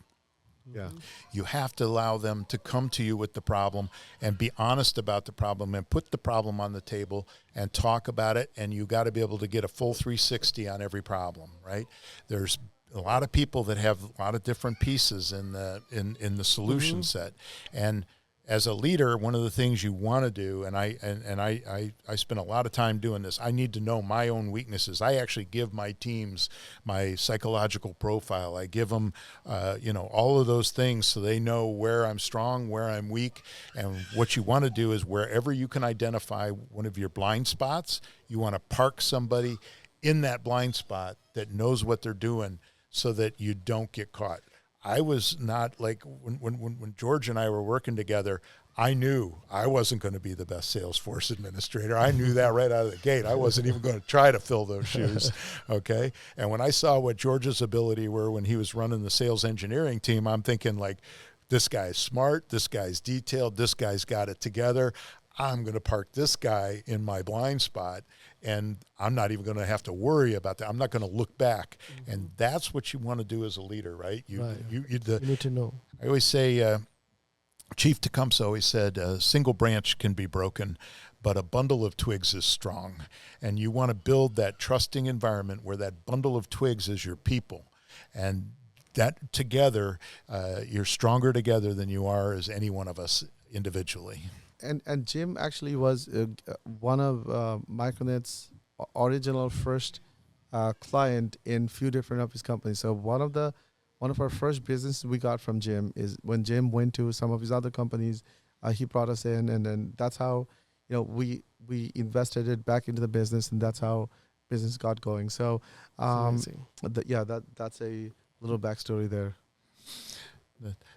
Yeah. You have to allow them to come to you with the problem and be honest about the problem and put the problem on the table and talk about it. And you got to be able to get a full 360 on every problem, right? There's a lot of people that have a lot of different pieces in the solution set. And as a leader, one of the things you want to do, and I spend a lot of time doing this, I need to know my own weaknesses. I actually give my teams my psychological profile. I give them, all of those things so they know where I'm strong, where I'm weak. And what you want to do is wherever you can identify one of your blind spots, you want to park somebody in that blind spot that knows what they're doing so that you don't get caught. I was not like when George and I were working together, I knew I wasn't going to be the best Salesforce administrator. I knew that right out of the gate. I wasn't even going to try to fill those shoes, okay? And when I saw what George's ability were when he was running the sales engineering team, I'm thinking like, this guy's smart, this guy's detailed, this guy's got it together. I'm going to park this guy in my blind spot, and I'm not even going to have to worry about that. I'm not going to look back. And that's what you want to do as a leader, right? You need to know. I always say, Chief Tecumseh always said, a single branch can be broken, but a bundle of twigs is strong. And you want to build that trusting environment where that bundle of twigs is your people. And that together, you're stronger together than you are as any one of us individually. And Jim actually was one of Micronet's original first client in few different of his companies. So one of our first businesses we got from Jim is when Jim went to some of his other companies, he brought us in, and then that's how we invested it back into the business, and that's how business got going. So that's a little backstory there.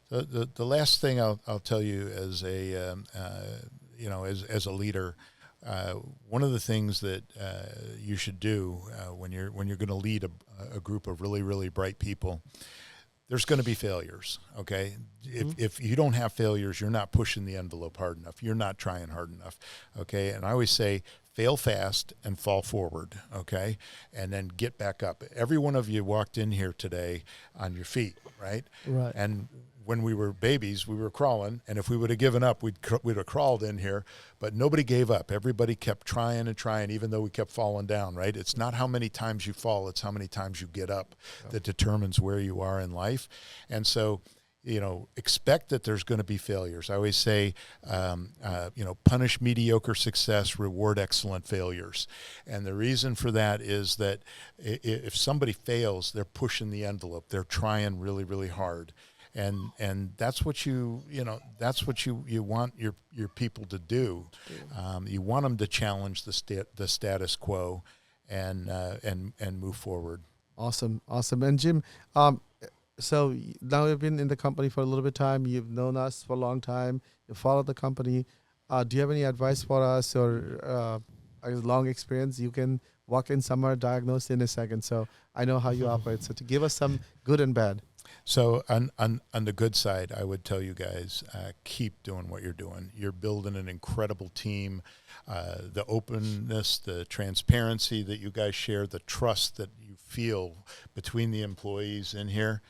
The last thing I'll tell you as a as a leader, one of the things that you should do when you're going to lead a group of really, really bright people, there's going to be failures. Okay, if you don't have failures, you're not pushing the envelope hard enough. You're not trying hard enough. Okay, and I always say, fail fast and fall forward, okay? And then get back up. Every one of you walked in here today on your feet, right? Right. And when we were babies, we were crawling, and if we would have given up, we'd have crawled in here, but nobody gave up. Everybody kept trying and trying, even though we kept falling down, right? It's not how many times you fall, it's how many times you get up that determines where you are in life. And so, expect that there's going to be failures. I always say, punish mediocre success, reward excellent failures. And the reason for that is that if somebody fails, they're pushing the envelope. They're trying really, really hard. And that's what you want your people to do. You want them to challenge the status quo and move forward. Awesome. And Jim, so now you've been in the company for a little bit of time. You've known us for a long time. You followed the company. Do you have any advice for us or a long experience? You can walk in somewhere diagnosed in a second. So I know how you operate. So to give us some good and bad. So on the good side, I would tell you guys, keep doing what you're doing. You're building an incredible team. The openness, the transparency that you guys share, the trust that you feel between the employees in here,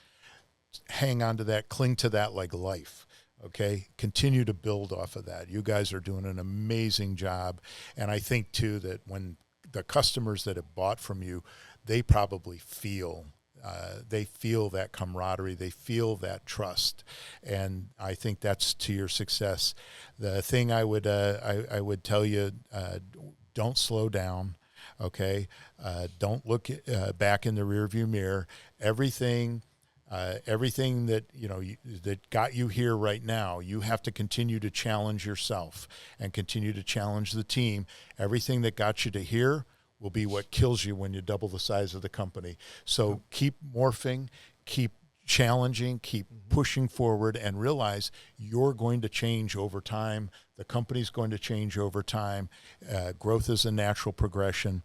hang on to that, cling to that like life. Okay, continue to build off of that. You guys are doing an amazing job. And I think, too, that when the customers that have bought from you, they probably feel that camaraderie. They feel that trust. And I think that's to your success. The thing I would tell you, don't slow down. Okay. Don't look back in the rearview mirror. Everything that that got you here right now, you have to continue to challenge yourself and continue to challenge the team. Everything that got you to here will be what kills you when you double the size of the company. So keep morphing, keep challenging, keep pushing forward, and realize you're going to change over time. The company's going to change over time. Growth is a natural progression.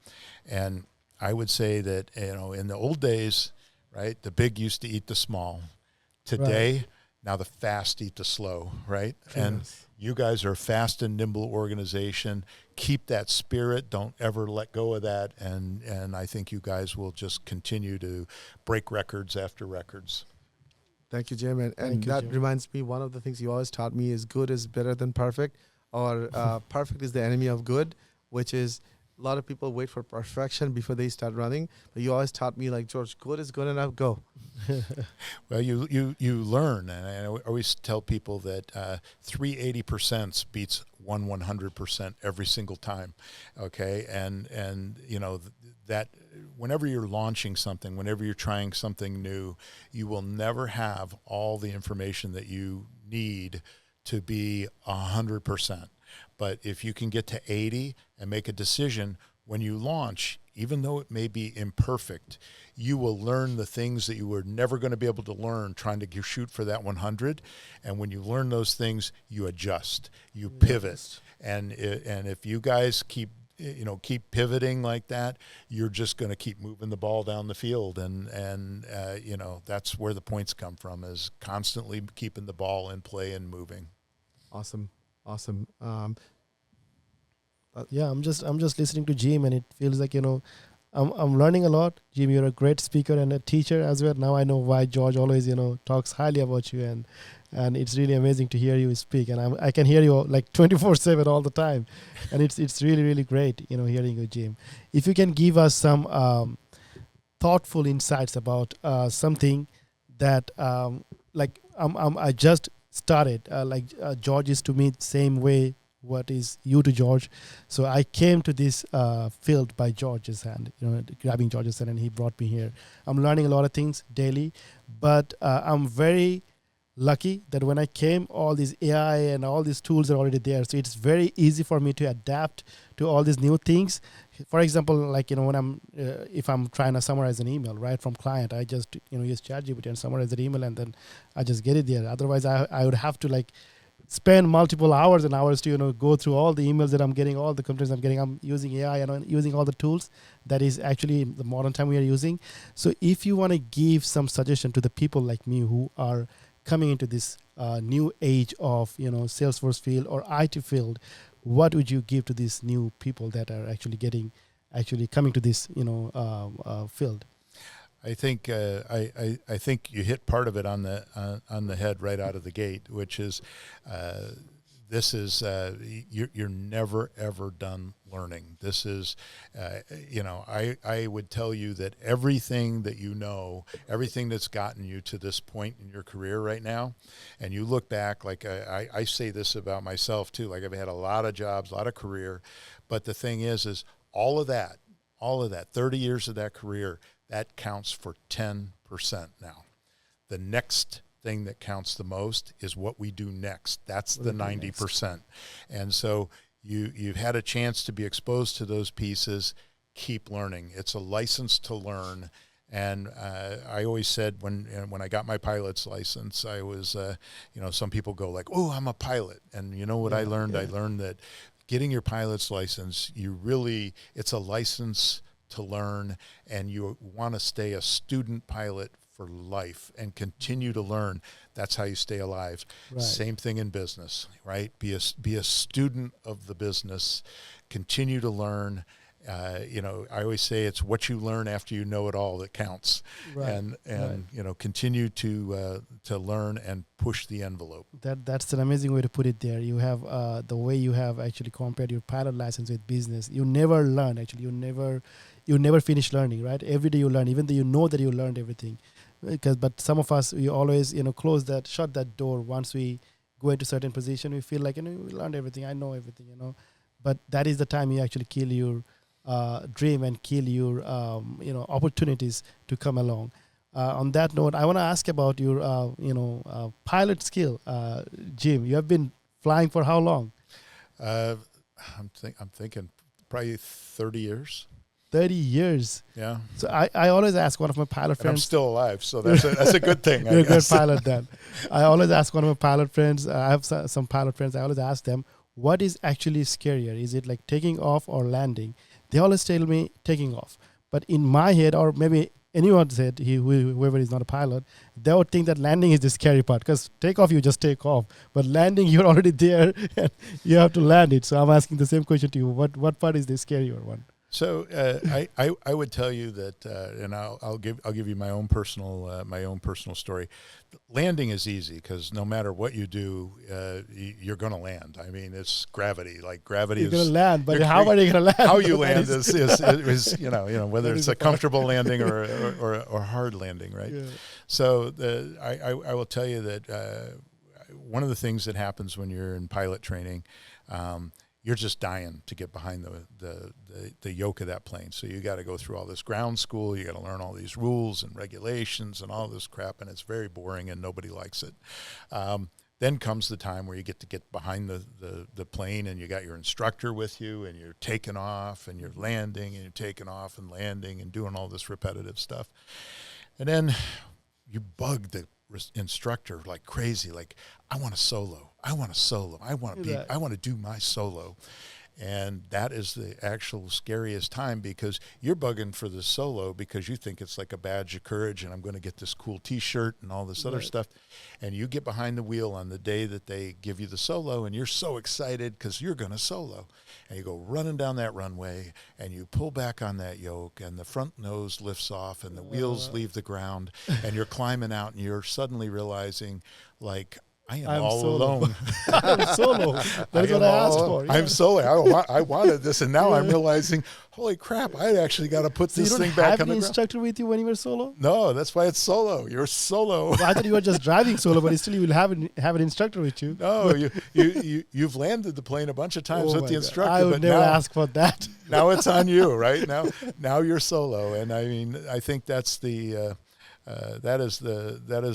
And I would say that, in the old days, right, the big used to eat the small. Today, now the fast eat the slow, right? Yes. You guys are a fast and nimble organization. Keep that spirit. Don't ever let go of that. And I think you guys will just continue to break records after records. Thank you, Jim. And Thank you, that Jim. reminds me, one of the things you always taught me is good is better than perfect, or perfect is the enemy of good, which is a lot of people wait for perfection before they start running. But you always taught me, like, George, good is good enough, go. Well, you learn, and I always tell people that 380% beats 100% every single time. Okay, and you know that whenever you're launching something, whenever you're trying something new, you will never have all the information that you need to be 100%. But if you can get to 80 and make a decision when you launch, even though it may be imperfect, you will learn the things that you were never going to be able to learn trying to shoot for that 100. And when you learn those things, you adjust, you pivot. And if you guys keep pivoting like that, you're just going to keep moving the ball down the field. And that's where the points come from, is constantly keeping the ball in play and moving. Awesome. Yeah, I'm just listening to Jim, and it feels like, I'm learning a lot. Jim, you're a great speaker and a teacher as well. Now I know why George always talks highly about you, and it's really amazing to hear you speak. And I can hear you like 24/7 all the time, and it's really, really great hearing you, Jim. If you can give us some thoughtful insights about something that I just started, George is to me same way what is you to George. So I came to this field by George's hand, grabbing George's hand, and he brought me here. I'm learning a lot of things daily, but I'm very lucky that when I came, all these AI and all these tools are already there. So it's very easy for me to adapt to all these new things. For example, when if I'm trying to summarize an email, right, from client, I just, use ChatGPT and summarize the email, and then I just get it there. Otherwise, I would have to spend multiple hours and hours to, go through all the emails that I'm getting, all the complaints I'm getting. I'm using AI and using all the tools that is actually the modern time we are using. So if you want to give some suggestion to the people like me who are coming into this new age of, Salesforce field or IT field, what would you give to these new people that are actually coming to this, field? I think I think you hit part of it on the head right out of the gate, which is this is you're never ever done learning. This is I would tell you that everything that everything that's gotten you to this point in your career right now, and you look back, I say this about myself too, I've had a lot of jobs, a lot of career, but the thing is all of that 30 years of that career, that counts for 10% now. The next thing that counts the most is what we do next. That's the 90%. And so you've had a chance to be exposed to those pieces. Keep learning. It's a license to learn. And I always said when I got my pilot's license, I was, some people go like, oh, I'm a pilot. And you know what I learned? I learned that getting your pilot's license, it's a license to learn, and you want to stay a student pilot for life and continue to learn. That's how you stay alive. Right. Same thing in business, right? Be a student of the business, continue to learn. I always say it's what you learn after you know it all that counts. Right. And continue to learn and push the envelope. That's an amazing way to put it there. You have the way you have actually compared your pilot license with business. You never learn, actually. You never finish learning, right? Every day you learn, even though you know that you learned everything. But some of us, we always shut that door. Once we go into certain position, we feel like we learned everything. I know everything, But that is the time you actually kill your dream and kill your opportunities to come along. On that note, I want to ask about your pilot skill, Jim. You have been flying for how long? I'm thinking probably 30 years. 30 years. Yeah. So I always ask one of my pilot friends. And I'm still alive, so that's a good thing. You're a good pilot then. I always ask one of my pilot friends. I have some pilot friends. I always ask them, what is actually scarier? Is it like taking off or landing? They always tell me taking off. But in my head, or maybe anyone said, whoever is not a pilot, they would think that landing is the scary part, because takeoff, you just take off. But landing, you're already there and you have to land it. So I'm asking the same question to you. What part is the scarier one? So I would tell you that, and I'll give you my own personal story. Landing is easy because no matter what you do, you're going to land. I mean, it's gravity. Like gravity you're is going to land, but how are you going to land? How you land is whether it's a comfortable landing or hard landing, right? Yeah. So I will tell you that one of the things that happens when you're in pilot training. You're just dying to get behind the yoke of that plane. So you got to go through all this ground school. You got to learn all these rules and regulations and all this crap, and it's very boring and nobody likes it. Then comes the time where you get behind the plane and you got your instructor with you and you're taking off and you're landing and you're taking off and landing and doing all this repetitive stuff. And then you bug the instructor like crazy, like, I want a solo. I want to do my solo. And that is the actual scariest time, because you're bugging for the solo because you think it's like a badge of courage and I'm going to get this cool t-shirt and all this other stuff. And you get behind the wheel on the day that they give you the solo and you're so excited because you're going to solo. And you go running down that runway and you pull back on that yoke and the front nose lifts off and the wheels leave the ground and you're climbing out and you're suddenly realizing, like, I'm all solo. alone. I'm solo. That's what I asked for. Yeah. I'm solo. I wanted this, and now I'm realizing, holy crap, I actually got to put this thing back on the ground. You don't have an instructor with you when you were solo? No, that's why it's solo. You're solo. Well, I thought you were just driving solo, but still you will have an instructor with you. No, you've landed the plane a bunch of times with the instructor. I would never ask for that. Now it's on you, right? Now you're solo, and I mean, I think that's the. That is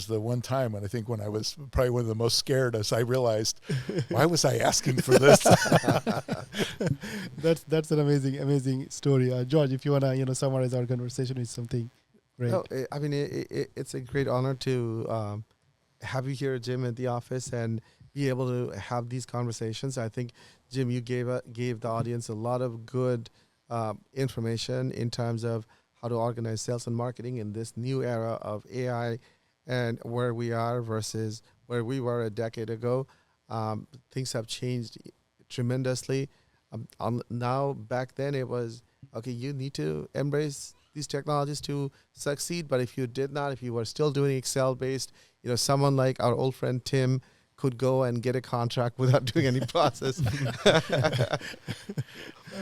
the one time when I was probably one of the most scared, as I realized, why was I asking for this? That's an amazing story, George. If you wanna summarize our conversation with something great. No, I mean it's a great honor to have you here, Jim, at the office and be able to have these conversations. I think, Jim, you gave the audience a lot of good information in terms of how to organize sales and marketing in this new era of AI and where we are versus where we were a decade ago. Things have changed tremendously. Now, back then it was, okay, you need to embrace these technologies to succeed. But if you did not, if you were still doing Excel-based, someone like our old friend Tim could go and get a contract without doing any process.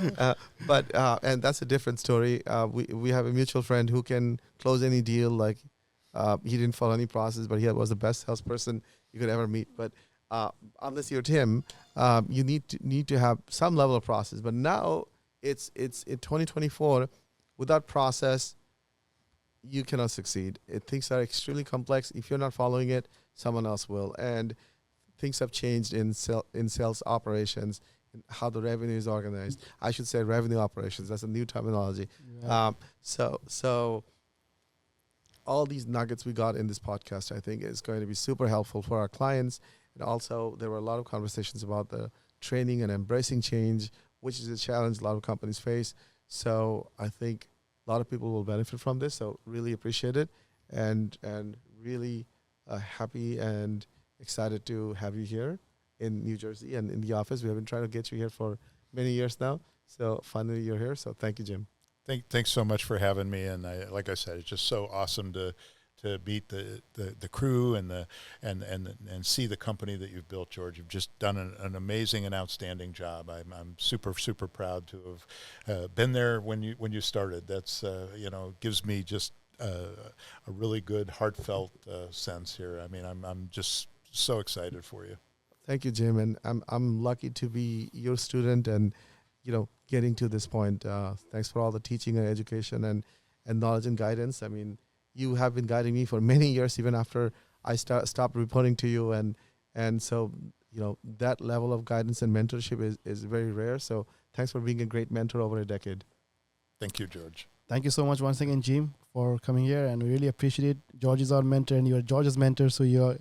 And that's a different story. We have a mutual friend who can close any deal. Like he didn't follow any process, but he was the best salesperson you could ever meet. But unless you're Tim, you need to have some level of process. But now it's in 2024, without process, you cannot succeed. Things are extremely complex. If you're not following it, someone else will. And things have changed in sales operations, in how the revenue is organized. I should say revenue operations. That's a new terminology. Yeah. So all these nuggets we got in this podcast, I think, is going to be super helpful for our clients. And also, there were a lot of conversations about the training and embracing change, which is a challenge a lot of companies face. So I think a lot of people will benefit from this. So really appreciate it, and really happy and excited to have you here in New Jersey and in the office. We have been trying to get you here for many years now. So finally you're here. So thank you, Jim. Thanks so much for having me. And like I said, it's just so awesome to meet the crew and see the company that you've built, George. You've just done an amazing and outstanding job. I'm super proud to have been there when you started. That's gives me just a really good heartfelt sense here. I mean, I'm just so excited for you. Thank you, Jim, and I'm lucky to be your student and getting to this point. Thanks for all the teaching and education and knowledge and guidance. I mean, you have been guiding me for many years, even after I stopped reporting to you, and so that level of guidance and mentorship is very rare. So thanks for being a great mentor over a decade. Thank you, George. Thank you so much once again, Jim, for coming here, and we really appreciate it. George is our mentor, and you're George's mentor, so you're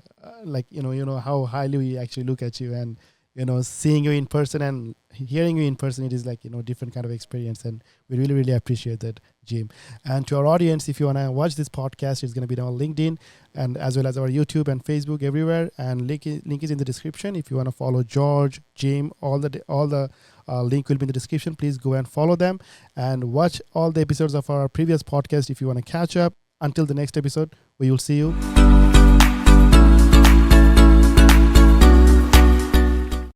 you know how highly we actually look at you, and seeing you in person and hearing you in person, it is like, different kind of experience. And we really, really appreciate that, Jim. And to our audience, if you want to watch this podcast, it's going to be on LinkedIn and as well as our YouTube and Facebook everywhere. And link is in the description. If you want to follow George, Jim, all the link will be in the description. Please go and follow them and watch all the episodes of our previous podcast if you want to catch up. Until the next episode, we will see you.